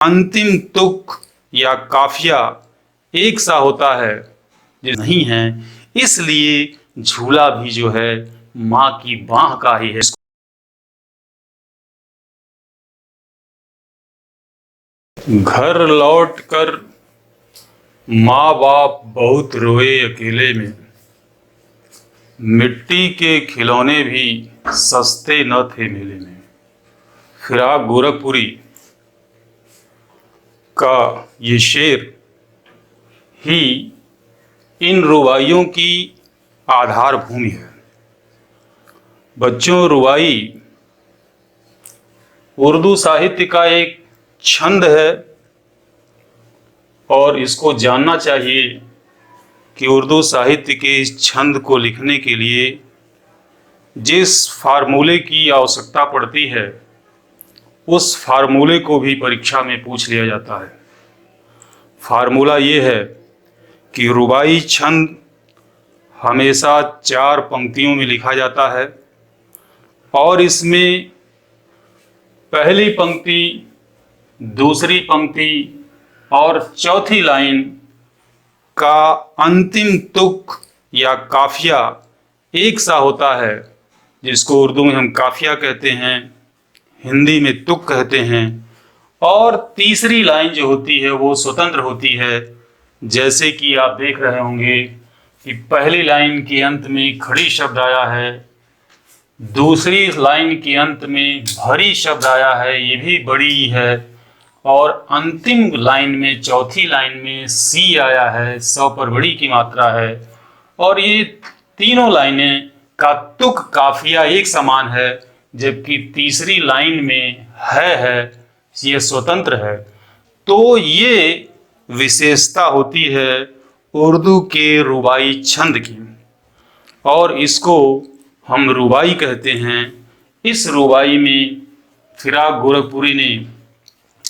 अंतिम तुक या काफिया एक सा होता है नहीं है, इसलिए झूला भी जो है माँ की बाह का ही है। घर लौट कर माँ बाप बहुत रोए अकेले में, मिट्टी के खिलौने भी सस्ते न थे मेले में। फिराक गोरखपुरी का ये शेर ही इन रुबाइयों की आधार भूमि है। बच्चों, रुबाई उर्दू साहित्य का एक छंद है और इसको जानना चाहिए कि उर्दू साहित्य के इस छंद को लिखने के लिए जिस फार्मूले की आवश्यकता पड़ती है उस फार्मूले को भी परीक्षा में पूछ लिया जाता है। फार्मूला ये है कि रुबाई छंद हमेशा 4 पंक्तियों में लिखा जाता है और इसमें पहली पंक्ति, दूसरी पंक्ति और चौथी लाइन का अंतिम तुक या काफिया एक सा होता है, जिसको उर्दू में हम काफिया कहते हैं, हिंदी में तुक कहते हैं। और तीसरी लाइन जो होती है वो स्वतंत्र होती है। जैसे कि आप देख रहे होंगे कि पहली लाइन के अंत में खड़ी शब्द आया है, दूसरी लाइन के अंत में भरी शब्द आया है, ये भी बड़ी है, और अंतिम लाइन में, चौथी लाइन में सी आया है, 100 पर बड़ी की मात्रा है। और ये तीनों लाइनें का तुक काफिया एक समान है, जबकि तीसरी लाइन में है ये स्वतंत्र है। तो ये विशेषता होती है उर्दू के रुबाई छंद की और इसको हम रुबाई कहते हैं। इस रुबाई में फिराक गोरखपुरी ने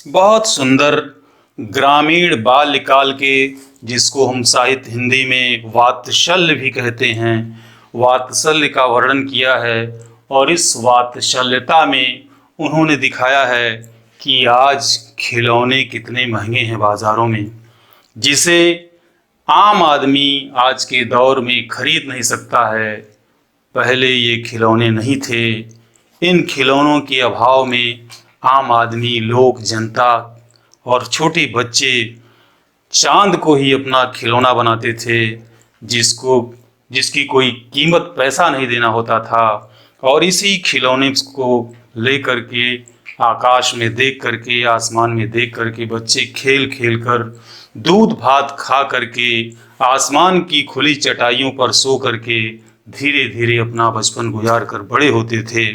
बहुत सुंदर ग्रामीण बाल्यकाल के, जिसको हम साहित्य हिंदी में वात्सल्य भी कहते हैं, वात्सल्य का वर्णन किया है। और इस वात्सल्यता में उन्होंने दिखाया है कि आज खिलौने कितने महंगे हैं बाजारों में, जिसे आम आदमी आज के दौर में खरीद नहीं सकता है। पहले ये खिलौने नहीं थे। इन खिलौनों के अभाव में आम आदमी, लोग, जनता और छोटे बच्चे चांद को ही अपना खिलौना बनाते थे, जिसकी कोई कीमत, पैसा नहीं देना होता था। और इसी खिलौने को लेकर के आकाश में देख करके, आसमान में देख करके बच्चे खेल खेल कर, दूध भात खा करके, आसमान की खुली चटाइयों पर सो करके धीरे धीरे अपना बचपन गुजार कर बड़े होते थे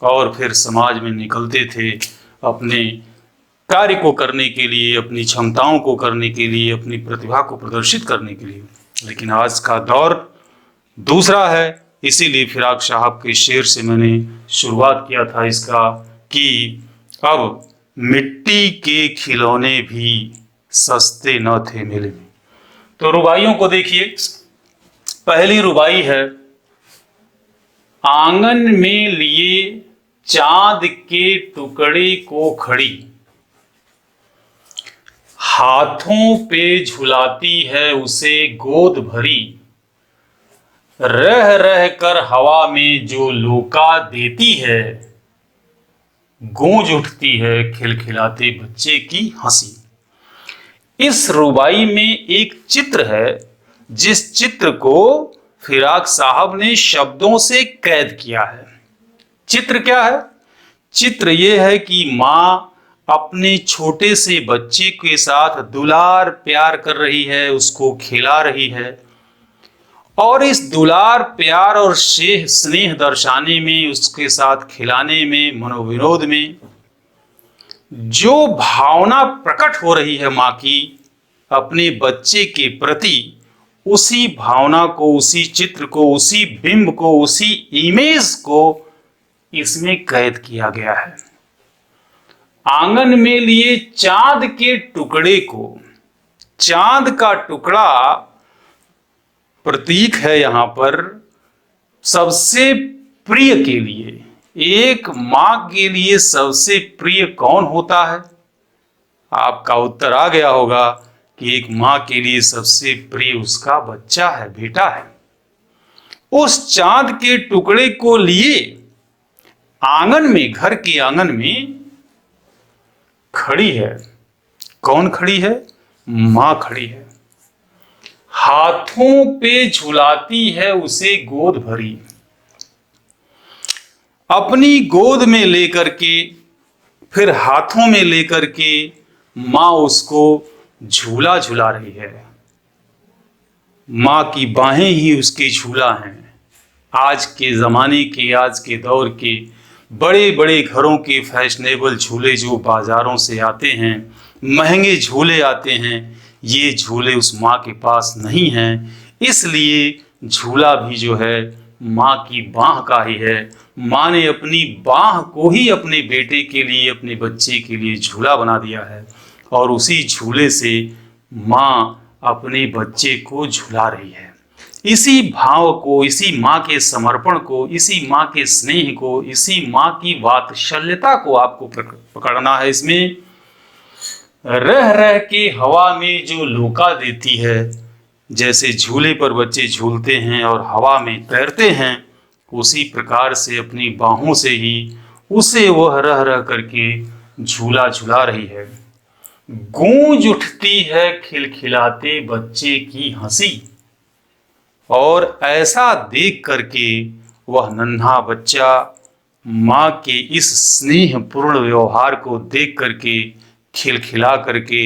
और फिर समाज में निकलते थे अपने कार्य को करने के लिए, अपनी क्षमताओं को करने के लिए, अपनी प्रतिभा को प्रदर्शित करने के लिए। लेकिन आज का दौर दूसरा है। इसीलिए फिराक साहब के शेर से मैंने शुरुआत किया था इसका कि अब मिट्टी के खिलौने भी सस्ते न थे मेले में। तो रुबाइयों को देखिए। पहली रुबाई है, आंगन में लिए चांद के टुकड़े को खड़ी, हाथों पे झुलाती है उसे गोद भरी, रह रह कर हवा में जो लोका देती है, गूंज उठती है खिलखिलाते बच्चे की हंसी। इस रुबाई में एक चित्र है, जिस चित्र को फिराक साहब ने शब्दों से कैद किया है। चित्र क्या है? चित्र यह है कि माँ अपने छोटे से बच्चे के साथ दुलार प्यार कर रही है, उसको खिला रही है। और इस दुलार प्यार और स्नेह दर्शाने में, उसके साथ खिलाने में, मनोविनोद में जो भावना प्रकट हो रही है माँ की अपने बच्चे के प्रति, उसी भावना को, उसी चित्र को, उसी बिंब को, उसी इमेज को इसमें कैद किया गया है। आंगन में लिए चांद के टुकड़े को, चांद का टुकड़ा प्रतीक है यहां पर सबसे प्रिय के लिए। एक मां के लिए सबसे प्रिय कौन होता है? आपका उत्तर आ गया होगा कि एक माँ के लिए सबसे प्रिय उसका बच्चा है, बेटा है। उस चांद के टुकड़े को लिए आंगन में, घर के आंगन में खड़ी है। कौन खड़ी है? मां खड़ी है। हाथों पे झुलाती है उसे गोद भरी, अपनी गोद में लेकर के, फिर हाथों में लेकर के मां उसको झूला झुला रही है। मां की बाहें ही उसके झूला हैं। आज के जमाने के, आज के दौर के बड़े बड़े घरों के फैशनेबल झूले जो बाजारों से आते हैं, महंगे झूले आते हैं, ये झूले उस माँ के पास नहीं हैं। इसलिए झूला भी जो है माँ की बाह का ही है। माँ ने अपनी बाह को ही अपने बेटे के लिए, अपने बच्चे के लिए झूला बना दिया है और उसी झूले से माँ अपने बच्चे को झुला रही है। इसी भाव को, इसी माँ के समर्पण को, इसी माँ के स्नेह को, इसी माँ की वात्सल्यता को आपको पकड़ना है। इसमें रह रह के हवा में जो लोका देती है, जैसे झूले पर बच्चे झूलते हैं और हवा में तैरते हैं, उसी प्रकार से अपनी बाहों से ही उसे वह रह रह करके झूला झुला रही है। गूंज उठती है खिलखिलाते बच्चे की हंसी, और ऐसा देख करके वह नन्हा बच्चा माँ के इस स्नेहपूर्ण व्यवहार को देख करके खिलखिला करके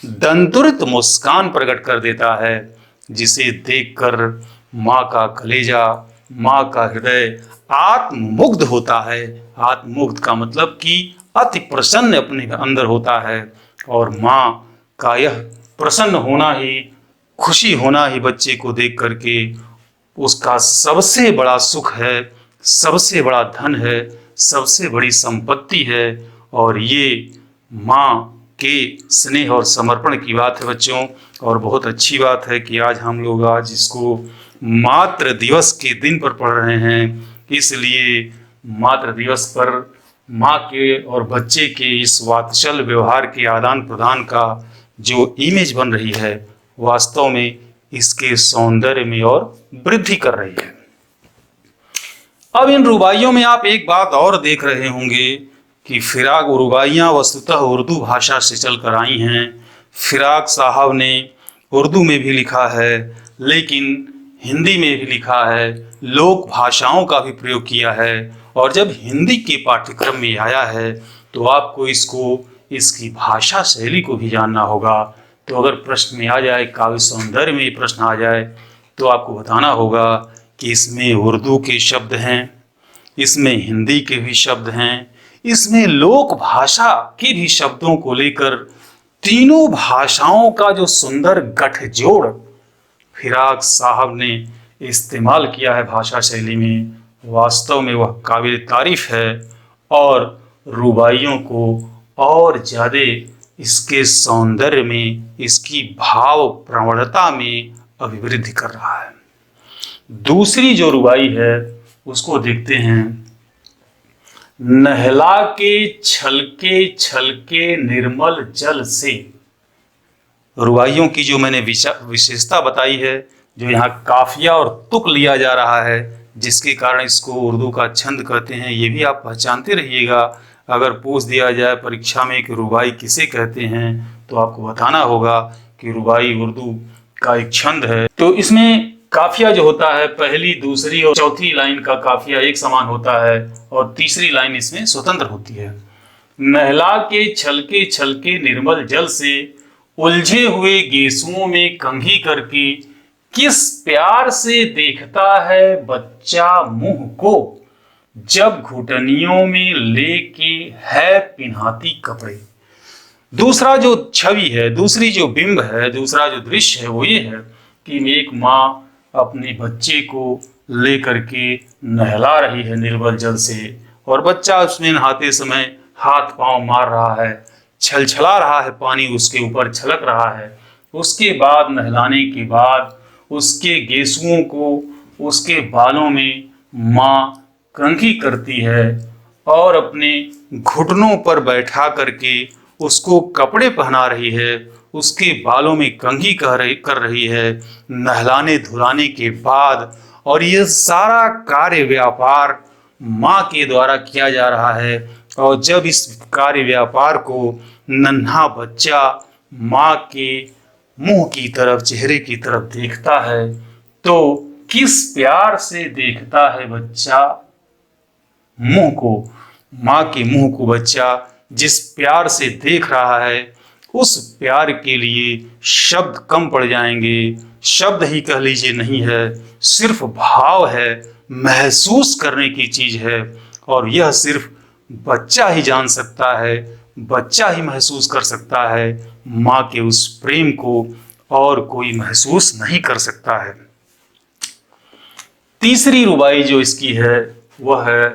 दंतुरित मुस्कान प्रकट कर देता है, जिसे देखकर माँ का कलेजा, माँ का हृदय आत्ममुग्ध होता है। आत्ममुग्ध का मतलब कि अति प्रसन्न अपने अंदर होता है, और माँ का यह प्रसन्न होना ही, खुशी होना ही बच्चे को देख करके उसका सबसे बड़ा सुख है, सबसे बड़ा धन है, सबसे बड़ी संपत्ति है। और ये माँ के स्नेह और समर्पण की बात है बच्चों। और बहुत अच्छी बात है कि आज इसको मातृ दिवस के दिन पर पढ़ रहे हैं। इसलिए मातृ दिवस पर माँ के और बच्चे के इस वात्सल्य व्यवहार के आदान प्रदान का जो इमेज बन रही है, वास्तव में इसके सौंदर्य में और वृद्धि कर रही है। अब इन रुबाइयों में आप एक बात और देख रहे होंगे कि फिराक रुबाइयाँ वस्तुतः उर्दू भाषा से चलकर आई हैं। फिराक साहब ने उर्दू में भी लिखा है, लेकिन हिंदी में भी लिखा है, लोक भाषाओं का भी प्रयोग किया है। और जब हिंदी के पाठ्यक्रम में आया है तो आपको इसकी भाषा शैली को भी जानना होगा। तो अगर प्रश्न में आ जाए, काव्य सौंदर्य में प्रश्न आ जाए, तो आपको बताना होगा कि इसमें उर्दू के शब्द हैं, इसमें हिंदी के भी शब्द हैं, इसमें लोक भाषा के भी शब्दों को लेकर तीनों भाषाओं का जो सुंदर गठजोड़ फिराक साहब ने इस्तेमाल किया है भाषा शैली में, वास्तव में वह काबिल तारीफ है और रुबाइयों को और ज़्यादा इसके सौंदर्य में, इसकी भाव प्रवणता में अभिवृद्धि कर रहा है। दूसरी जो रुबाई है उसको देखते हैं। नहला के छलके छलके निर्मल जल से। रुबाइयों की जो मैंने विशेषता बताई है, जो यहाँ काफिया और तुक लिया जा रहा है, जिसके कारण इसको उर्दू का छंद कहते हैं, ये भी आप पहचानते रहिएगा। अगर पूछ दिया जाए परीक्षा में कि रुबाई किसे कहते हैं, तो आपको बताना होगा कि रुबाई उर्दू का एक छंद है। तो इसमें काफिया जो होता है, पहली, दूसरी और चौथी लाइन का काफिया एक समान होता है और तीसरी लाइन इसमें स्वतंत्र होती है। नहला के छलके छलके निर्मल जल से, उलझे हुए गेसुओं में कंघी करके, किस प्यार से देखता है बच्चा मुंह को, जब घुटनियों में लेके है पिन्हाती कपड़े। दूसरा जो छवि है, दूसरी जो बिंब है, दूसरा जो दृश्य है, वो ये है कि एक माँ अपने बच्चे को लेकर के नहला रही है निर्मल जल से, और बच्चा उसमें नहाते समय हाथ पांव मार रहा है, छलछला रहा है, पानी उसके ऊपर छलक रहा है। उसके बाद नहलाने के बाद उसके गेसुओं को, उसके बालों में माँ कंघी करती है और अपने घुटनों पर बैठा करके उसको कपड़े पहना रही है, उसके बालों में कंघी कर रही है नहलाने धुलाने के बाद। और ये सारा कार्य व्यापार माँ के द्वारा किया जा रहा है। और जब इस कार्य व्यापार को नन्हा बच्चा माँ के मुंह की तरफ, चेहरे की तरफ देखता है, तो किस प्यार से देखता है बच्चा मुंह को, माँ के मुंह को बच्चा जिस प्यार से देख रहा है, उस प्यार के लिए शब्द कम पड़ जाएंगे। शब्द ही कह लीजिए नहीं है, सिर्फ भाव है, महसूस करने की चीज है। और यह सिर्फ बच्चा ही जान सकता है, बच्चा ही महसूस कर सकता है माँ के उस प्रेम को, और कोई महसूस नहीं कर सकता है। तीसरी रुबाई जो इसकी है वह है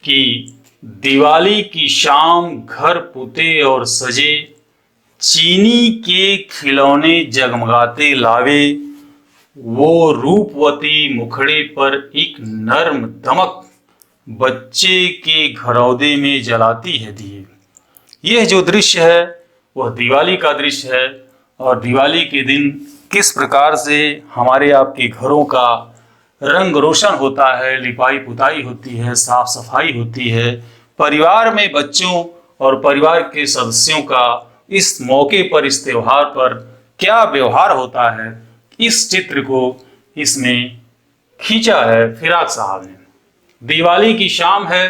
कि दिवाली की शाम घर पुते और सजे, चीनी के खिलौने जगमगाते लावे, वो रूपवती मुखड़े पर एक नर्म दमक, बच्चे के घरौदे में जलाती है दिए। यह जो दृश्य है वह दिवाली का दृश्य है। और दिवाली के दिन किस प्रकार से हमारे आपके घरों का रंग रोशन होता है, लिपाई पुताई होती है, साफ सफाई होती है, परिवार में बच्चों और परिवार के सदस्यों का इस मौके पर, इस त्योहार पर क्या व्यवहार होता है, इस चित्र को इसमें खींचा है फिराक साहब ने। दिवाली की शाम है,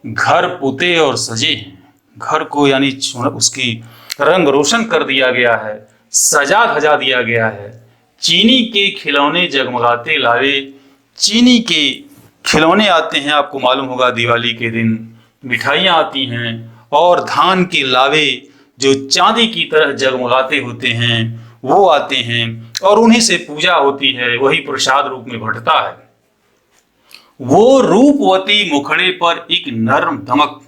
घर पुते और सजे हैं, घर को यानी उसकी रंग रोशन कर दिया गया है, सजा धजा दिया गया है। चीनी के खिलौने जगमगाते लावे, चीनी के खिलौने आते हैं, आपको मालूम होगा दिवाली के दिन मिठाइयाँ आती हैं, और धान के लावे जो चांदी की तरह जगमगाते होते हैं वो आते हैं, और उन्हीं से पूजा होती है, वही प्रसाद रूप में बंटता है। वो रूपवती मुखड़े पर एक नर्म दमक,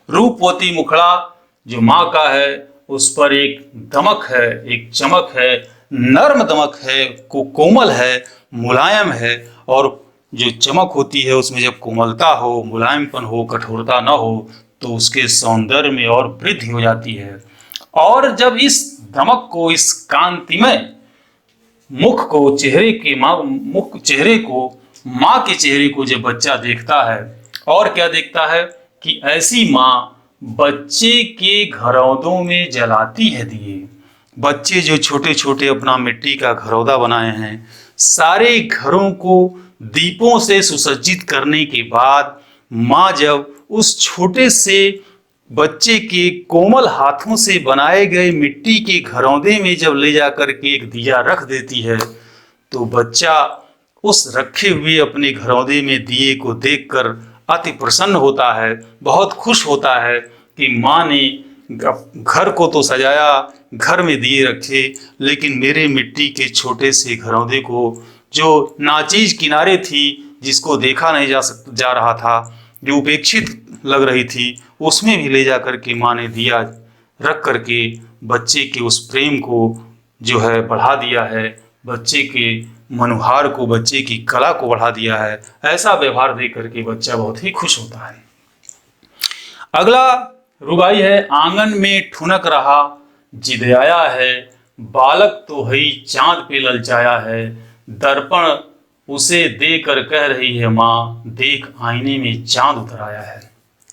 रूपवती मुखड़ा जो माँ का है उस पर एक दमक है, एक चमक है, नर्म दमक है, कोमल है, मुलायम है। और जो चमक होती है उसमें जब कोमलता हो, मुलायमपन हो, कठोरता न हो, तो उसके सौंदर्य में और वृद्धि हो जाती है। और जब इस दमक को, इस कांतिमय मुख को, चेहरे को, माँ के चेहरे को जब बच्चा देखता है, और क्या देखता है कि ऐसी माँ बच्चे के घरौदों में जलाती है दिए। बच्चे जो छोटे छोटे अपना मिट्टी का घरौदा बनाए हैं, सारे घरों को दीपों से सुसज्जित करने के बाद माँ जब उस छोटे से बच्चे के कोमल हाथों से बनाए गए मिट्टी के घरौंदे में जब ले जाकर के एक दिया रख देती है, तो बच्चा उस रखे हुए अपने घरौंदे में दिए को देखकर अति प्रसन्न होता है, बहुत खुश होता है कि माँ ने घर को तो सजाया, घर में दिए रखे, लेकिन मेरे मिट्टी के छोटे से घरौंदे को, जो नाचीज किनारे थी, जिसको देखा नहीं जा रहा था, जो उपेक्षित लग रही थी, उसमें भी ले जा करके माँ ने दिया रख करके बच्चे के उस प्रेम को जो है बढ़ा दिया है, बच्चे के मनुहार को, बच्चे की कला को बढ़ा दिया है। ऐसा व्यवहार देख करके बच्चा बहुत ही खुश होता है। अगला रुबाई है, आंगन में ठुनक रहा जिद आया है, बालक तो है चांद पे ललचाया है, दर्पण उसे देकर कह रही है माँ, देख आईने में चांद उतर आया है।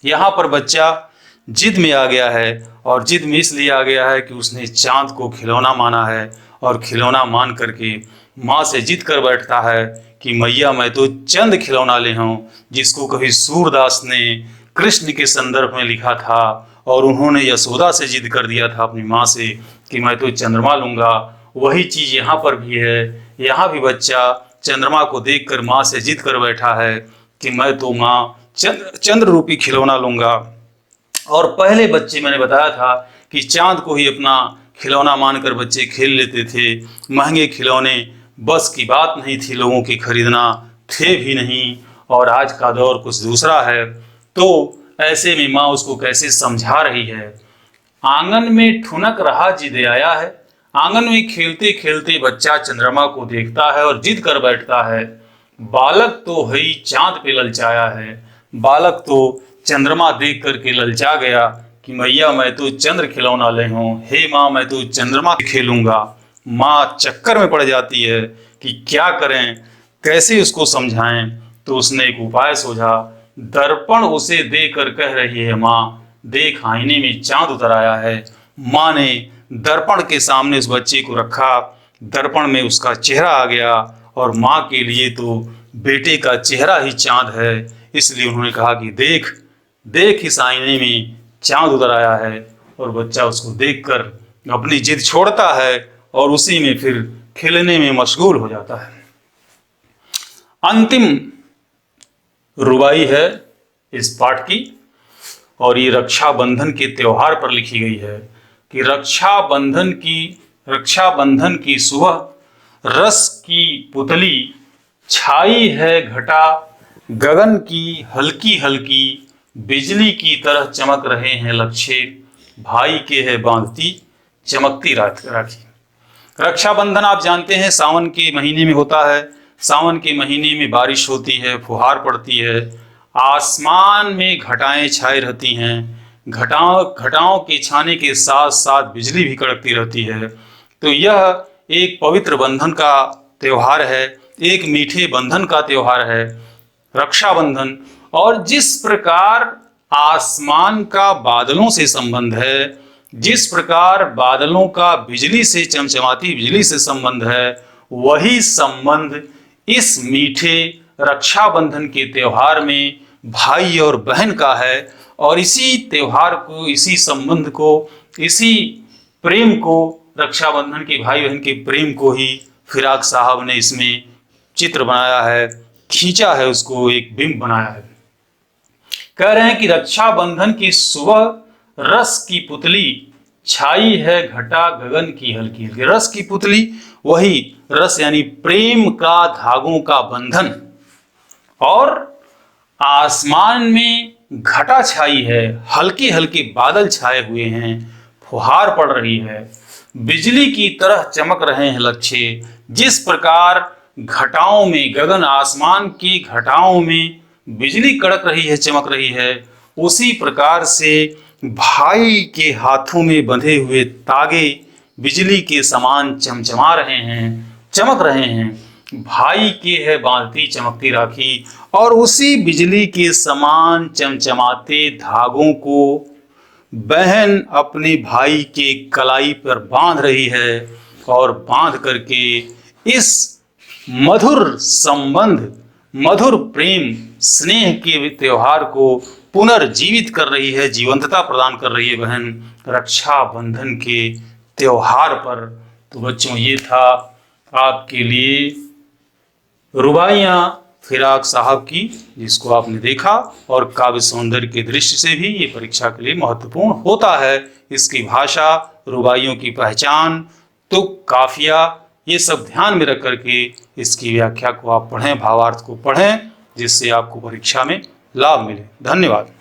यहाँ पर बच्चा जिद में आ गया है, और जिद में इसलिए आ गया है कि उसने चांद को खिलौना माना है, और खिलौना मान करके माँ से जिद कर बैठता है कि मैया मैं तो चंद खिलौना ले हूँ, जिसको कभी सूरदास ने कृष्ण के संदर्भ में लिखा था, और उन्होंने यशोदा से जिद कर दिया था अपनी माँ से कि मैं तो चंद्रमा लूंगा। वही चीज यहाँ पर भी है, यहाँ भी बच्चा चंद्रमा को देखकर माँ से जिद कर बैठा है कि मैं तो माँ चंद्र रूपी खिलौना लूंगा। और पहले बच्चे, मैंने बताया था कि चांद को ही अपना खिलौना मानकर बच्चे खेल लेते थे। महंगे खिलौने बस की बात नहीं थी लोगों की खरीदना, थे भी नहीं, और आज का दौर कुछ दूसरा है। तो ऐसे में माँ उसको कैसे समझा रही है, आंगन में ठुनक रहा जिद आया है। आंगन में खेलते खेलते बच्चा चंद्रमा को देखता है और जिद कर बैठता है, बालक तो है चांद पे ललचाया है। बालक तो चंद्रमा देख करके ललचा गया कि मैया मैं तो चंद्र खिलौना ले हूँ, हे माँ मैं तो चंद्रमा से खेलूंगा। माँ चक्कर में पड़ जाती है कि क्या करें, कैसे उसको समझाएं। तो उसने एक उपाय सोचा। दर्पण उसे देकर कह रही है, माँ देख आईने में चांद उतर आया है। माँ ने दर्पण के सामने उस बच्चे को रखा, दर्पण में उसका चेहरा आ गया और माँ के लिए तो बेटे का चेहरा ही चांद है। इसलिए उन्होंने कहा कि देख देख इस आईने में चांद उतर आया है। और बच्चा उसको देखकर अपनी जिद छोड़ता है और उसी में फिर खेलने में मशगूल हो जाता है। अंतिम रुबाई है इस पाठ की और ये रक्षाबंधन के त्योहार पर लिखी गई है कि रक्षाबंधन की सुबह रस की पुतली छाई है घटा, गगन की हल्की हल्की बिजली की तरह चमक रहे हैं लच्छे, भाई के है बांधती चमकती राखी। रक्षाबंधन आप जानते हैं सावन के महीने में होता है। सावन के महीने में बारिश होती है, फुहार पड़ती है, आसमान में घटाएं छाए रहती हैं, घटाओं के छाने के साथ साथ बिजली भी कड़कती रहती है। तो यह एक पवित्र बंधन का त्योहार है, एक मीठे बंधन का त्योहार है रक्षाबंधन। और जिस प्रकार आसमान का बादलों से संबंध है, जिस प्रकार बादलों का बिजली से चमचमाती बिजली से संबंध है, वही संबंध इस मीठे रक्षाबंधन के त्योहार में भाई और बहन का है। और इसी त्योहार को, इसी संबंध को, इसी प्रेम को, रक्षाबंधन के भाई बहन के प्रेम को ही फिराक साहब ने इसमें चित्र बनाया है, खींचा है, उसको एक बिंब बनाया है। कह रहे हैं कि रक्षाबंधन की सुबह रस की पुतली छाई है घटा, गगन की हल्की हल्की। रस की पुतली, वही रस यानी प्रेम का धागों का बंधन। और आसमान में घटा छाई है, हल्के हल्के बादल छाए हुए हैं, फुहार पड़ रही है, बिजली की तरह चमक रहे हैं लच्छे। जिस प्रकार घटाओं में, गगन आसमान की घटाओं में बिजली कड़क रही है, चमक रही है, उसी प्रकार से भाई के हाथों में बंधे हुए तागे बिजली के समान चमचमा रहे हैं, चमक रहे हैं। भाई के है बांधती चमकती राखी। और उसी बिजली के समान चमचमाते धागों को बहन अपने भाई के कलाई पर बांध रही है और बांध करके इस मधुर संबंध, मधुर प्रेम स्नेह के त्योहार को पुनर्जीवित कर रही है, जीवंतता प्रदान कर रही है बहन रक्षाबंधन के त्योहार पर। तो बच्चों, ये था आपके लिए रुबाइयाँ फिराक साहब की, जिसको आपने देखा और काव्य सौंदर्य की दृष्टि से भी ये परीक्षा के लिए महत्वपूर्ण होता है। इसकी भाषा, रुबाइयों की पहचान, तुक, काफिया, ये सब ध्यान में रख करके इसकी व्याख्या को आप पढ़ें, भावार्थ को पढ़ें, जिससे आपको परीक्षा में लाभ मिले। धन्यवाद।